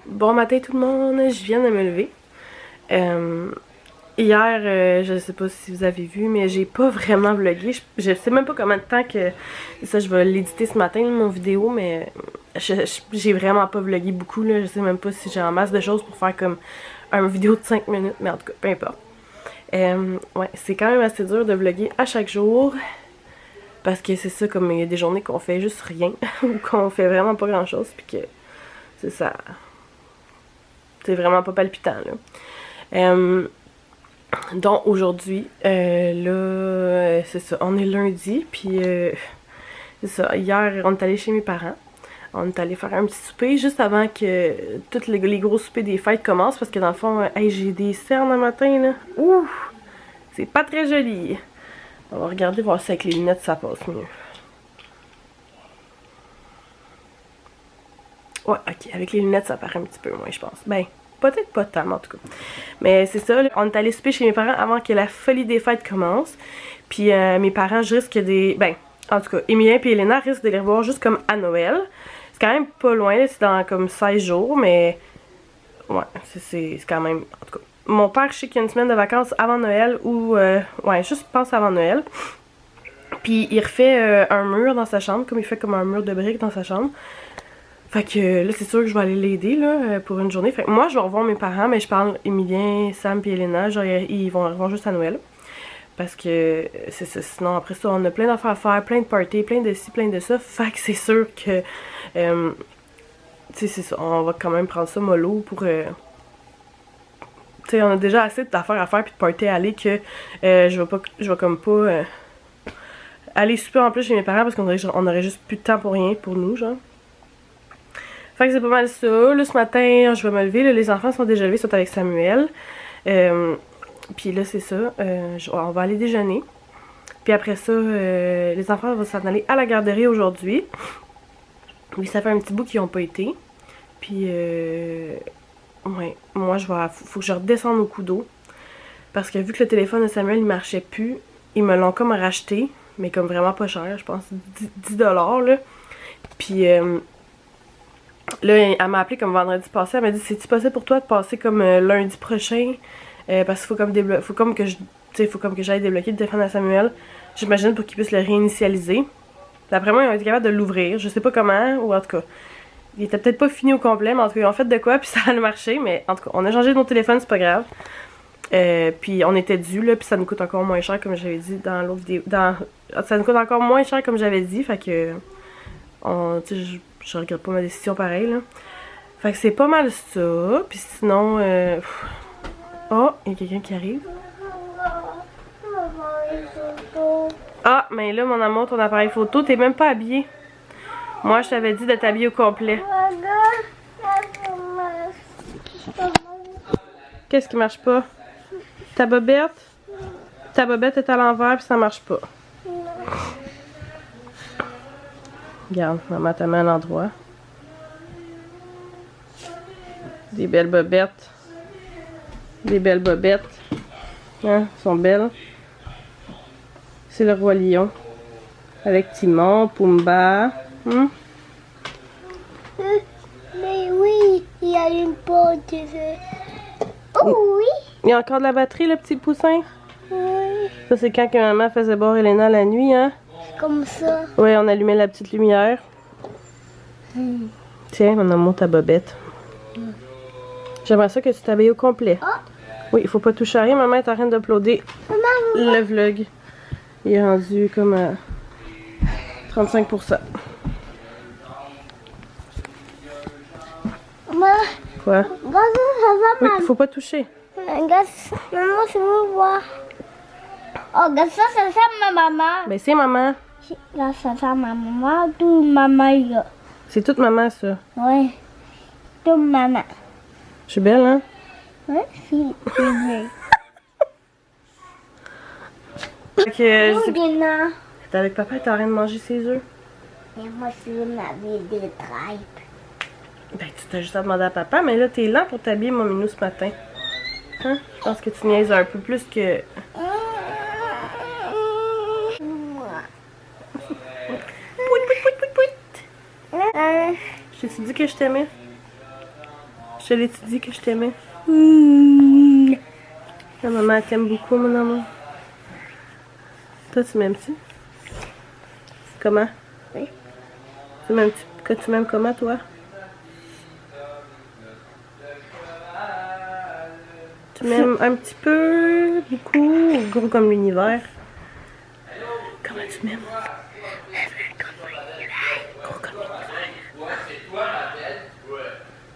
Bon matin tout le monde, je viens de me lever. Hier, je sais pas si vous avez vu, mais j'ai pas vraiment vlogué. Je sais même pas combien de temps que ça, je vais l'éditer ce matin, mon vidéo, mais j'ai vraiment pas vlogué beaucoup, là. Je sais même pas si j'ai en masse de choses pour faire comme une vidéo de 5 minutes, mais en tout cas, peu importe. Ouais, c'est quand même assez dur de vlogger à chaque jour. Parce que c'est ça, comme il y a des journées qu'on fait juste rien, ou qu'on fait vraiment pas grand chose, puis que c'est ça. C'est vraiment pas palpitant, là. Donc aujourd'hui, là, c'est ça, on est lundi, puis c'est ça, hier, on est allé chez mes parents. On est allé faire un petit souper juste avant que tous les gros soupers des fêtes commencent, parce que dans le fond, hey, j'ai des cernes le matin, là. Ouh! C'est pas très joli. On va regarder, voir si avec les lunettes ça passe mieux. Ouais, ok, avec les lunettes ça paraît un petit peu moins, je pense. Ben, peut-être pas tant, en tout cas. Mais c'est ça, là, on est allé souper chez mes parents avant que la folie des fêtes commence. Puis mes parents, je risque des... Ben, en tout cas, Emilien et Elena risquent de les revoir juste comme à Noël. C'est quand même pas loin, c'est dans comme 16 jours, mais... Ouais, c'est quand même... En tout cas, mon père, je sais qu'il y a une semaine de vacances avant Noël, ou... ouais, juste pense avant Noël. Puis il refait un mur dans sa chambre, comme il fait comme un mur de briques dans sa chambre. Fait que là, c'est sûr que je vais aller l'aider là pour une journée. Fait que moi, je vais revoir mes parents, mais je parle Emilien, Sam et Elena, genre ils vont revoir juste à Noël. Parce que c'est ça, sinon après ça, on a plein d'affaires à faire, plein de parties, plein de ci, plein de ça. Fait que c'est sûr que, tu sais, c'est ça, on va quand même prendre ça mollo pour... tu sais, on a déjà assez d'affaires à faire puis de parties à aller que je vais comme pas aller super en plus chez mes parents parce qu'on aurait juste plus de temps pour rien pour nous, genre. Fait que c'est pas mal ça. Là, ce matin, je vais me lever. Là, les enfants sont déjà levés, ils sont avec Samuel. Puis là, c'est ça. On va aller déjeuner. Puis après ça, les enfants vont s'en aller à la garderie aujourd'hui. Oui, ça fait un petit bout qu'ils n'ont pas été. Puis, ouais, moi, faut que je redescende au coup d'eau. Parce que vu que le téléphone de Samuel, il marchait plus, ils me l'ont comme racheté. Mais comme vraiment pas cher, je pense 10 $, là. Puis, là, elle m'a appelé comme vendredi passé. Elle m'a dit, c'est-tu possible pour toi de passer comme lundi prochain? Parce qu'il faut comme que j'aille débloquer le téléphone à Samuel. J'imagine pour qu'il puisse le réinitialiser. D'après moi, ils ont été capables de l'ouvrir. Je sais pas comment, ou en tout cas. Il était peut-être pas fini au complet, mais en tout cas, ils ont fait de quoi, puis ça a marché. Mais en tout cas, on a changé nos téléphones, c'est pas grave. Puis on était dû, là, puis ça nous coûte encore moins cher, comme j'avais dit dans l'autre vidéo. Ça nous coûte encore moins cher, comme j'avais dit, fait que... je regrette pas ma décision pareil, là. Fait que c'est pas mal ça. Puis sinon... Oh, il y a quelqu'un qui arrive. Ah, mais là, mon amour, ton appareil photo, t'es même pas habillé. Moi, je t'avais dit de t'habiller au complet. Qu'est-ce qui marche pas? Ta bobette? Ta bobette est à l'envers puis ça marche pas. Regarde, maman t'a mis à l'endroit. Des belles bobettes. Des belles bobettes. Hein, elles sont belles. C'est le Roi Lion. Avec Timon, Pumba. Mais oui, il y a une porte. Oh oui. Il y a encore de la batterie, le petit poussin? Oui. Ça, c'est quand que maman faisait boire Elena la nuit, hein? Comme ça. Oui, on allumait la petite lumière. Tiens, mon amour, ta bobette. J'aimerais ça que tu t'habilles au complet. Oh. Oui, il faut pas toucher à rien. Maman est en train d'uploader le vlog. Il est rendu comme à 35%. Maman. Quoi? Regarde, ça Oui, va, il faut pas toucher. Regarde, maman, je veux voir. Oh, regarde ça, c'est ça, ma maman. Ben, c'est maman. Là, ça, ma maman, tout maman, là. C'est toute maman, ça. Oui, tout maman. Je suis belle, hein? Oui, c'est vrai. Fait que, je sais pas. Dina. T'es avec papa, t'es en train de manger ses œufs. Et moi, je veux m'habiller des tripes. Ben, tu t'as juste à demander à papa, mais là, t'es lent pour t'habiller, mon minou, ce matin. Hein? Je pense que tu niaises un peu plus que... Pouit, pouit, pouit, pouit, pouit. Je t'ai dit que je t'aimais? Je Je l'ai-tu dit que je t'aimais? La maman, elle t'aime beaucoup, mon amour. Toi, tu m'aimes-tu? Comment? Oui. Tu m'aimes comment, toi? Tu m'aimes un petit peu, beaucoup, ou gros comme l'univers? Comment tu m'aimes? Gros comme l'univers.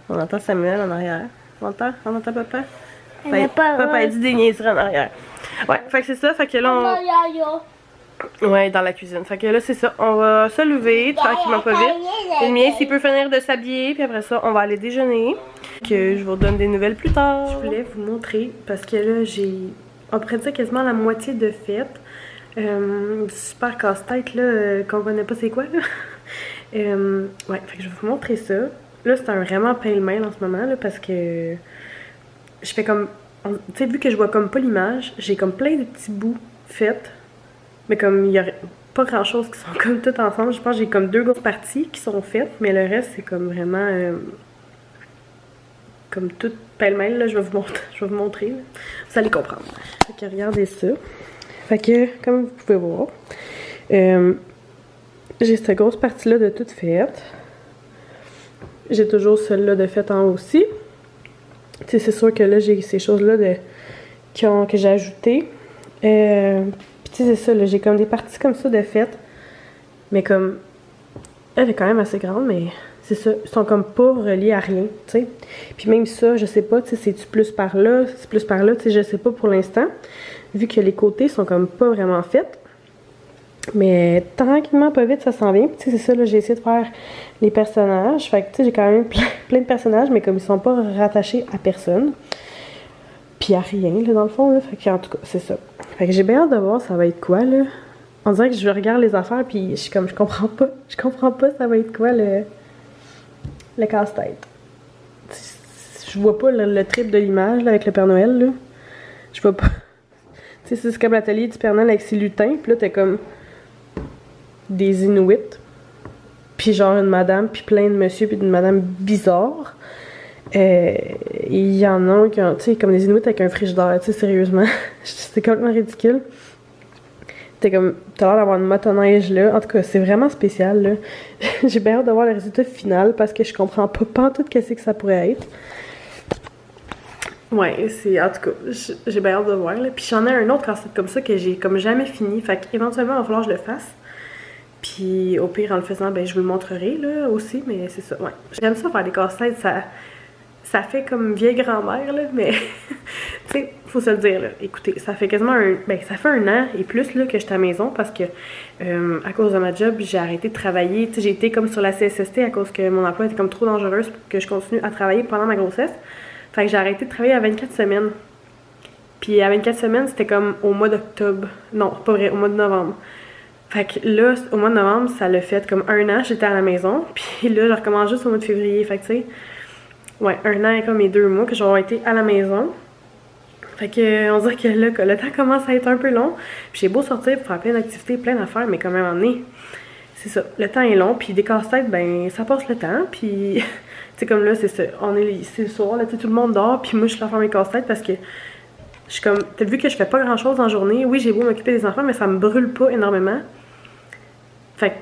On entend Samuel en arrière. On entend papa? Papa a dit des niaiseries en arrière. Ouais, fait que c'est ça, fait que là Ouais, dans la cuisine. Fait que là, c'est ça. On va se lever tranquillement pas vite. Le mien, s'il peut finir de s'habiller, puis après ça, on va aller déjeuner. Que je vous redonne des nouvelles plus tard. Je voulais vous montrer, parce que là, on pourrait dire quasiment la moitié de fête. Super casse-tête, là, qu'on connaît pas c'est quoi, là. Ouais, fait que je vais vous montrer ça. Là, c'est un vraiment pêle-mêle en ce moment, là, parce que je fais comme... Tu sais, vu que je vois comme pas l'image, j'ai comme plein de petits bouts faits. Mais comme il y a pas grand chose qui sont comme tout ensemble, je pense que j'ai comme 2 grosses parties qui sont faites, mais le reste c'est comme vraiment comme tout pêle-mêle, là, je vais vous montrer, là. Vous allez comprendre. Fait que regardez ça. Fait que, comme vous pouvez voir, j'ai cette grosse partie-là de toute faite. J'ai toujours celle-là de faite en haut aussi. Tu sais, c'est sûr que là, j'ai ces choses-là que j'ai ajoutées. Tu sais, c'est ça, là, j'ai comme des parties comme ça de fête. Mais comme... Elle est quand même assez grande, mais c'est ça. Ils sont comme pas reliés à rien, tu sais. Puis même ça, je sais pas, tu sais, c'est-tu plus par là, c'est plus par là, tu sais, je sais pas pour l'instant. Vu que les côtés sont comme pas vraiment faits. Mais tranquillement, pas vite, ça s'en vient. Puis tu sais, c'est ça, là, j'ai essayé de faire les personnages. Fait que, tu sais, j'ai quand même plein de personnages, mais comme ils sont pas rattachés à personne. Puis à rien, là, dans le fond, là. Fait que, en tout cas, c'est ça. Fait que j'ai bien hâte de voir ça va être quoi, là. On dirait que je regarde les affaires, puis je suis comme, je comprends pas ça va être quoi, le casse-tête. Je vois pas le trip de l'image, là, avec le Père Noël, là. Je vois pas. Tu sais, c'est comme l'atelier du Père Noël avec ses lutins, puis là, t'as comme des Inuits, puis genre une madame, puis plein de monsieur, puis une madame bizarre. Il y en a qui ont, tu sais, comme des Inuits avec un frigidaire, tu sais, sérieusement. C'est complètement ridicule. T'as l'air d'avoir une motoneige là. En tout cas, c'est vraiment spécial, là. J'ai bien hâte de voir le résultat final parce que je comprends pas tout qu'est-ce que ça pourrait être. Ouais, c'est... En tout cas, j'ai bien hâte de voir, là. Puis j'en ai un autre casse-tête comme ça que j'ai comme jamais fini. Fait qu'éventuellement, il va falloir que je le fasse. Puis au pire, en le faisant, ben je vous le montrerai, là, aussi. Mais c'est ça, ouais. J'aime ça faire des casse-têtes, ça fait comme vieille grand-mère, là, mais tu sais, faut se le dire, là. Écoutez, ça fait quasiment ça fait 1 an et plus, là, que j'étais à la maison parce que, à cause de ma job, j'ai arrêté de travailler. Tu sais, j'ai été comme sur la CSST à cause que mon emploi était comme trop dangereuse pour que je continue à travailler pendant ma grossesse. Fait que j'ai arrêté de travailler à 24 semaines. Puis à 24 semaines, c'était comme au mois d'octobre. Non, pas vrai, au mois de novembre. Fait que là, au mois de novembre, ça l'a fait comme 1 an, j'étais à la maison. Puis là, je recommence juste au mois de février. Fait que tu sais... Ouais, 1 an et comme 2 mois que j'aurais été à la maison. Fait que on dirait que là, que le temps commence à être un peu long. Puis j'ai beau sortir pour faire plein d'activités, plein d'affaires, mais quand même en est. C'est ça, le temps est long, puis des casse-têtes, ben ça passe le temps, puis tu sais comme là, c'est ça, c'est le soir, là, tout le monde dort, puis moi je suis là à faire mes casse-têtes parce que je suis comme, t'as vu que je fais pas grand-chose en journée, oui j'ai beau m'occuper des enfants, mais ça me brûle pas énormément. Fait que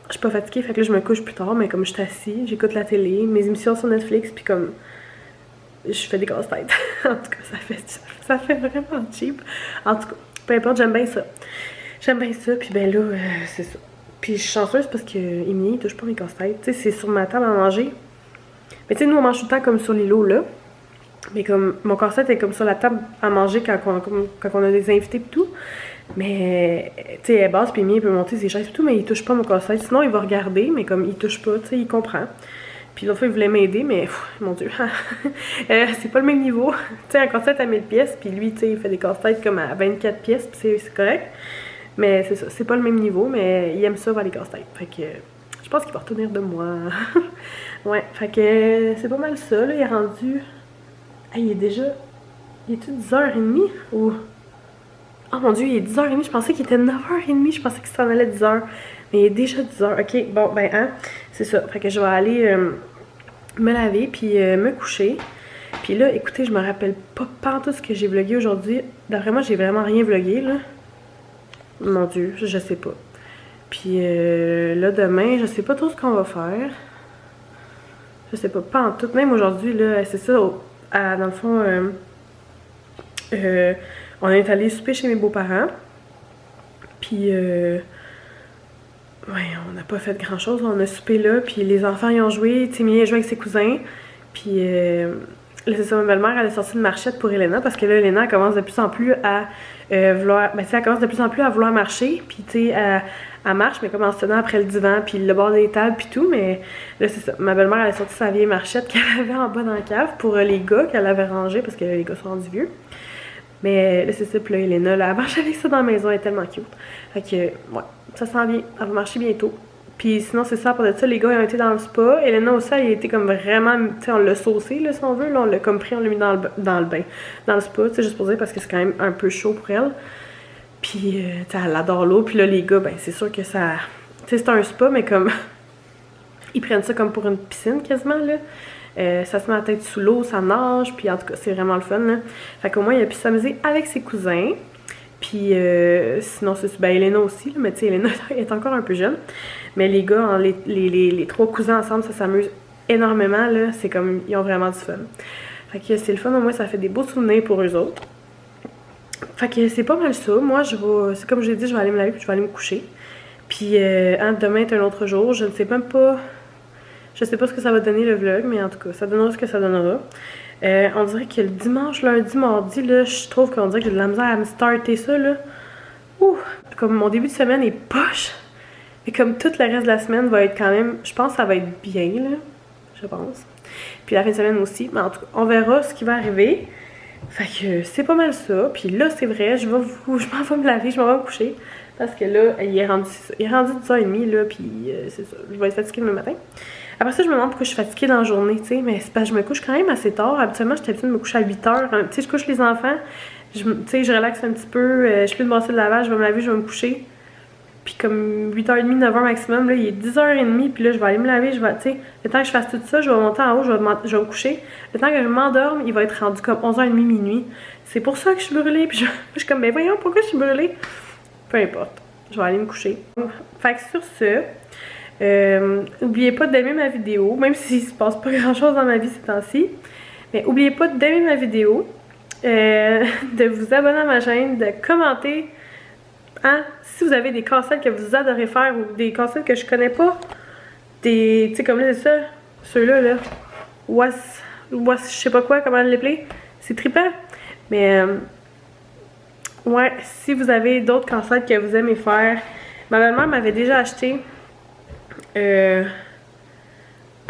je suis pas fatiguée, fait que là je me couche plus tard, mais comme je suis assise, j'écoute la télé, mes émissions sur Netflix, puis comme je fais des casse-têtes. En tout cas, ça fait vraiment cheap. En tout cas, peu importe, j'aime bien ça. J'aime bien ça, puis ben là, c'est ça. Puis je suis chanceuse parce que Émilie, il touche pas mes casse-têtes. Tu sais, c'est sur ma table à manger. Mais tu sais, nous on mange tout le temps comme sur l'îlot, là. Mais comme mon casse-tête est comme sur la table à manger quand on a des invités et tout. Mais, tu sais, elle est basse, puis Émilie peut monter ses chaises et tout, mais il touche pas mon casse-tête. Sinon, il va regarder, mais comme il touche pas, tu sais, il comprend. Puis l'autre fois, il voulait m'aider, mais mon Dieu, c'est pas le même niveau. Tu sais, un casse-tête à 1000 pièces, puis lui, tu sais, il fait des casse-têtes comme à 24 pièces, puis c'est correct. Mais c'est ça, c'est pas le même niveau, mais il aime ça voir les casse-têtes. Fait que je pense qu'il va retenir de moi. Ouais, fait que c'est pas mal ça, là. Il est rendu... Hey, il est déjà... Il est-tu 10h30 ou... Oh mon Dieu, il est 10h30, je pensais qu'il était 9h30, je pensais qu'il s'en allait 10h. Mais il est déjà 10h, ok, bon, ben, hein, c'est ça. Fait que je vais aller me laver, puis me coucher. Puis là, écoutez, je me rappelle pas tout ce que j'ai vlogué aujourd'hui. D'après moi, j'ai vraiment rien vlogué, là. Mon Dieu, je sais pas. Puis là, demain, je sais pas trop ce qu'on va faire. Je sais pas en tout. Même aujourd'hui, là, c'est ça, dans le fond, on est allé souper chez mes beaux-parents. Puis, ouais, on n'a pas fait grand-chose. On a soupé là, puis les enfants, ils ont joué. Tu sais, Emilie a joué avec ses cousins. Puis, là, c'est ça, ma belle-mère, elle a sorti une marchette pour Elena, parce que là, Elena, elle commence de plus en plus à vouloir... Ben, tu sais, elle commence de plus en plus à vouloir marcher. Puis, tu sais, elle marche, mais comme en se tenant après le divan, puis le bord des tables, puis tout. Mais là, c'est ça. Ma belle-mère, elle a sorti sa vieille marchette qu'elle avait en bas dans la cave pour les gars qu'elle avait rangés, parce que les gars sont rendus vieux. Mais là, c'est ça. Puis là, Elena, là, elle marche avec ça dans la maison. Elle est tellement cute. Fait que, ouais, ça s'en vient. Elle va marcher bientôt. Puis sinon, c'est ça, pour de ça, les gars, ils ont été dans le spa. Elena aussi, elle a été comme vraiment, tu sais, on l'a saucé, là, si on veut. Là, on l'a comme pris, on l'a mis dans le bain, dans le spa, tu sais, juste pour dire, parce que c'est quand même un peu chaud pour elle. Puis, tu sais, elle adore l'eau. Puis là, les gars, ben, c'est sûr que ça... Tu sais, c'est un spa, mais comme... ils prennent ça comme pour une piscine, quasiment, là. Ça se met la tête sous l'eau, ça nage, puis en tout cas, c'est vraiment le fun, là. Fait qu'au moins, il a pu s'amuser avec ses cousins. Puis sinon, c'est ben Elena aussi, là, mais tu sais, Elena elle est encore un peu jeune. Mais les gars, hein, les trois cousins ensemble, ça s'amuse énormément, là. C'est comme, ils ont vraiment du fun. Fait que c'est le fun, au moins, ça fait des beaux souvenirs pour eux autres. Fait que c'est pas mal ça. Moi, je vais, c'est comme j'ai dit, je vais aller me laver puis je vais aller me coucher. Puis hein, demain est un autre jour, je ne sais même pas... Je sais pas ce que ça va donner le vlog, mais en tout cas, ça donnera ce que ça donnera. On dirait que le dimanche, lundi, mardi, là, je trouve qu'on dirait que j'ai de la misère à me starter ça, là. Ouh! Comme mon début de semaine est poche. Et comme tout le reste de la semaine va être quand même... Je pense que ça va être bien, là. Je pense. Puis la fin de semaine aussi. Mais en tout cas, on verra ce qui va arriver. Fait que c'est pas mal ça. Puis là, c'est vrai, je m'en vais me laver, je m'en vais me coucher. Parce que là, il est rendu 10h30, là, puis c'est ça. Je vais être fatiguée le matin. Après ça, je me demande pourquoi je suis fatiguée dans la journée, tu sais. Mais c'est parce que je me couche quand même assez tard. Habituellement, j'étais habituée de me coucher à 8h. Tu sais, je couche les enfants. Tu sais, je relaxe un petit peu. Je fais une brassée de lavage, je vais me laver, je vais me coucher. Puis comme 8h30, 9h maximum, là, il est 10h30. Puis là, je vais aller me laver. Tu sais, le temps que je fasse tout ça, je vais monter en haut, je vais me coucher. Le temps que je m'endorme, il va être rendu comme 11h30, minuit. C'est pour ça que je suis brûlée. Puis je suis comme, mais voyons, pourquoi je suis brûlée? Peu importe. Je vais aller me coucher. Fait que sur ce... n'oubliez pas d'aimer ma vidéo, même s'il se passe pas grand chose dans ma vie ces temps-ci. Mais n'oubliez pas d'aimer ma vidéo, de vous abonner à ma chaîne, de commenter. Hein? Si vous avez des casse-têtes que vous adorez faire ou des casse-têtes que je connais pas, tu sais, comme là, c'est ça, ceux-là, là, je sais pas quoi, comment l'appeler, c'est trippant. Mais, ouais, si vous avez d'autres casse-têtes que vous aimez faire, ma belle-mère m'avait déjà acheté un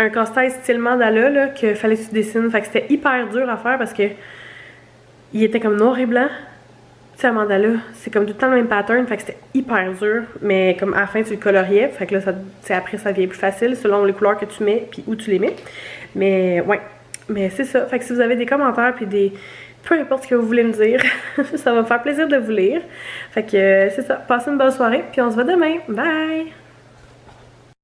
casse-tête style mandala là, qu'il fallait que tu dessines. Fait que c'était hyper dur à faire parce que il était comme noir et blanc. Tu sais, un mandala, c'est comme tout le temps le même pattern. Fait que c'était hyper dur. Mais comme à la fin, tu le coloriais. Fait que là, après, ça devient plus facile selon les couleurs que tu mets puis où tu les mets. Mais ouais. Mais c'est ça. Fait que si vous avez des commentaires puis des... Peu importe ce que vous voulez me dire, ça va me faire plaisir de vous lire. Fait que c'est ça. Passez une bonne soirée puis on se voit demain. Bye!